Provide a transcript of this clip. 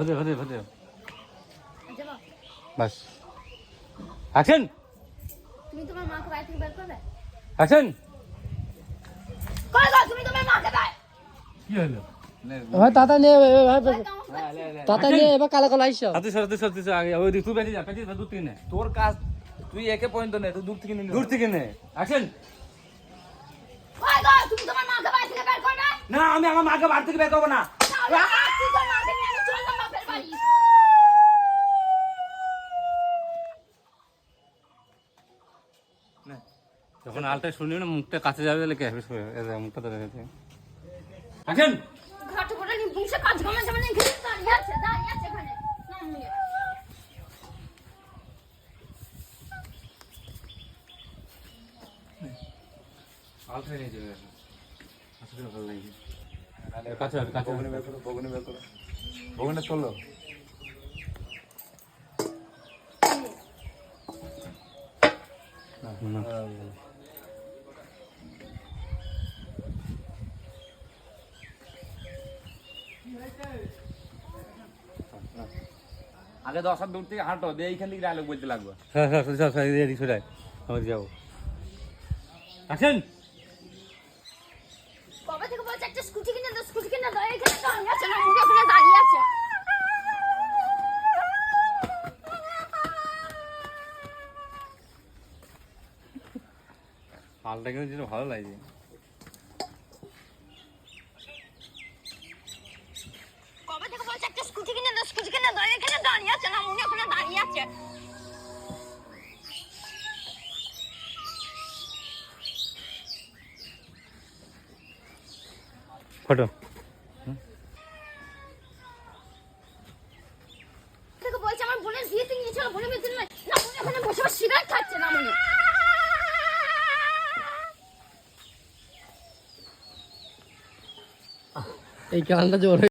হতে বাস অ্যাকশন। তুমি তোমার মাকে বাড়ি থেকে বের করবে? অ্যাকশন। কই গো তুমি তোমার মাকে বাড়ি? কি হলো? ভাই তাতা নিয়ে তাতা নিয়ে এবার কালা কালা আইসো। তুই আগে ওই দিক তুই বেঁচে যা দূর থেকে নে। তোর কাজ তুই একে পর্যন্ত নে, তুই দূর থেকে নে। অ্যাকশন। কই গো তুমি তোমার মাকে বাড়ি থেকে বের করবে? না আমি আমার মাকে বাড়ি থেকে বের করবো না। তাহলে আজকে তোর মাকে নিয়ে আমি চললাম বাপের বাড়ি। যখন আলটা শুনলি না মুখটা কাছে যাবে তাহলে মুখটা ধরে গেছে। অ্যাকশন। ঘাটে পড়ে নি বুঝে কাজ গমে যেমন এখানে দাঁড়িয়ে আছে এখানে নামিয়ে। আলটা নিয়ে যাবে আসলে ভালো লাগে। কাছে বগুনি বের করো বগুনি চললো। আগে 10 হাত দূর থেকে হাঁটো দিয়ে এইখান থেকে ডায়লগ বলতে লাগবে। হ্যাঁ সরাই আমি যাবো। অ্যাকশন। কবে থেকে বলছে একটা স্কুটি কিনে দাও এখানে দাঁড়িয়ে আছে না মুখে ওখানে দাঁড়িয়ে আছে। আলটা কিন্তু যেটা ভালো লাগছে। কবে থেকে বলছে একটা স্কুটি কিনে দাও এখানে দাঁড়িয়ে আছে না মুখে ওখানে দাঁড়িয়ে আছে। ফটো থেকে বলছে আমার বোনের বিয়েতে নিয়ে চলো বোনের বিয়েতে নয় না মনে ওখানে বসে সিগারেট খাচ্ছে না মনে। এই গানটা জোরে